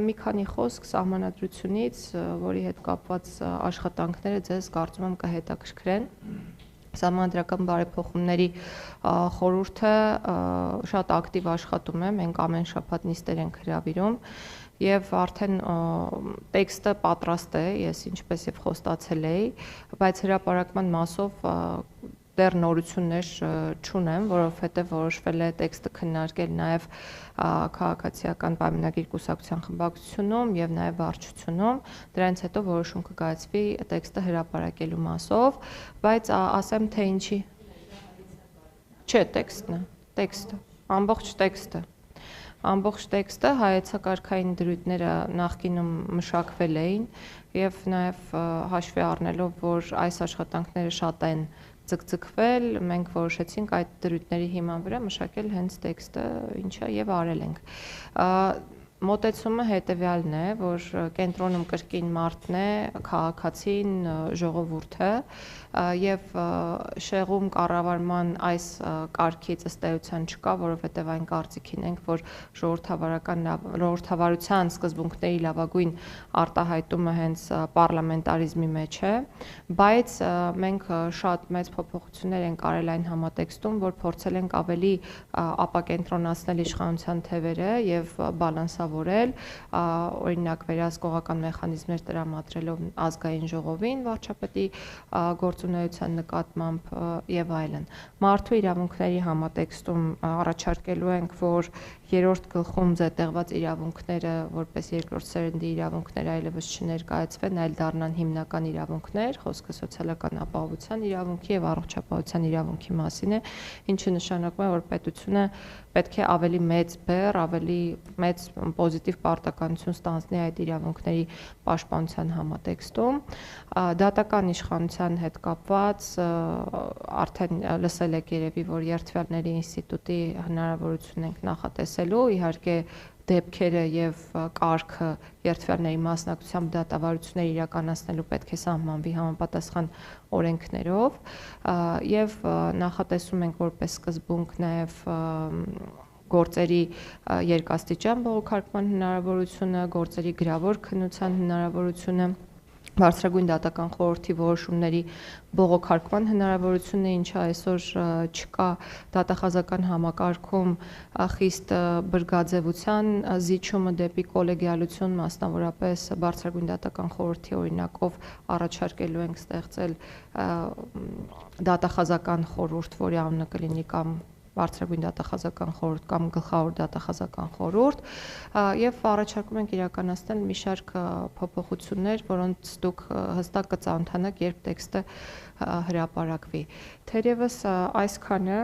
Մի քանի խոսք սահմանադրությունից, որի հետ կապված աշխատանքները ձեզ կարծում եմ կհետաքրքրեն։ Սահմանադրական բարեփոխումների խորհուրդը շատ ակտիվ աշխատում է, մենք ամեն շաբաթ նիստեր ենք հրավիրում եւ արդեն տեքստը պատրաստ է, ես ինչպես եւ խոստացել էի, բայց հրապարակման մասով դեռ նորություններ չունեմ, որովհետև որոշվել է տեքստը քննարկել նաև քաղաքացիական պայմանագիր կուսակցության խմբակցությունում եւ նաև վարչությունում, դրանից հետո որոշում կկայացվի տեքստը հրապարակելու մասով, բայց ասեմ թե ինչի։ Չէ, տեքստն է, տեքստը, ամբողջ տեքստը հայեցակարգային դրույթները նախկինում մշակվել էին եւ նաեւ հաշվի առնելով, որ այս աշխատանքները շատ են ձգձգվել, մենք որոշեցինք այդ դրույթների հիման վրա մշակել հենց տեքստը, ինչը եւ արել ենք։ Մոտեցումը հետեւյալն է, որ կենտրոնում կրկին մարդն է, քաղաքացին, ժողովուրդը եւ շեղում կառավարման այս կարգից ըստ էության չկա, որովհետեւ այն կարծիքին ենք, որ ժողովրդավարության սկզբունքների լավագույն արտահայտումը հենց պարլամենտարիզմի մեջ է, բայց մենք շատ մեծ փոփոխություններ ենք արել այն համատեքստում, որ փորձել ենք ավելի ապակենտրոնացնել իշխանության թևերը եւ բալանսավորել, օրինակ վերահսկողական մեխանիզմներ տրամադրելով ազգային ժողովին վարչապետի գործունեության նկատմամբ եւ այլն։ Մարդու իրավունքների համատեքստում առաջարկելու ենք, որ երրորդ գլխում զետեղված իրավունքները որպես երկրորդ սերնդի իրավունքներ այլևս չներկայացվեն, այլ դառնան հիմնական իրավունքներ, խոսքը սոցիալական ապահովության իրավունքի եւ առողջապահության իրավունքի մասին է, ինչը նշանակում է, որ պետությունը պետք է ավելի մեծ բեռ, ավելի մեծ պոզիտիվ պարտականություն ստանձնի այդ իրավունքների պաշտպանության համատեքստում։ Դատական իշխանության հետ կապված արդեն լսել եք երևի, որ երդվյալների ինստիտուտի հնարավորություն ենք նախատեսելու, իհարկե դեպքերը եւ կարգը երդվյալների մասնակցությամբ դատավարություններ իրականացնելու պետք է սահմանվի համապատասխան օրենքներով եւ նախատեսում ենք որպես սկզբունք նաեւ գործերի երկաստիճան բողոքարկման հնարավորությունը, գործերի գրավոր քննության հնարավորությունը, բարձրագույն դատական խորհրդի որոշումների բողոքարկման հնարավորությունը, ինչը այսօր չկա դատախազական համակարգում, խիստ բրգաձևության զիջումը դեպի կոլեգիալություն, մասնավորապես բարձրագույն դատական խորհրդի օրինակով առաջարկելու ենք ստեղծել դատախազական խորհուրդ, որի անունը կլինի կամ բարձրագույն դատախազական խորհուրդ կամ գլխավոր դատախազական խորհուրդ եւ առաջարկում ենք իրականացնել մի շարք փոփոխություններ, որոնց դուք հստակ կծանոթանաք, երբ տեքստը հրապարակվի։ Թերևս այսքանը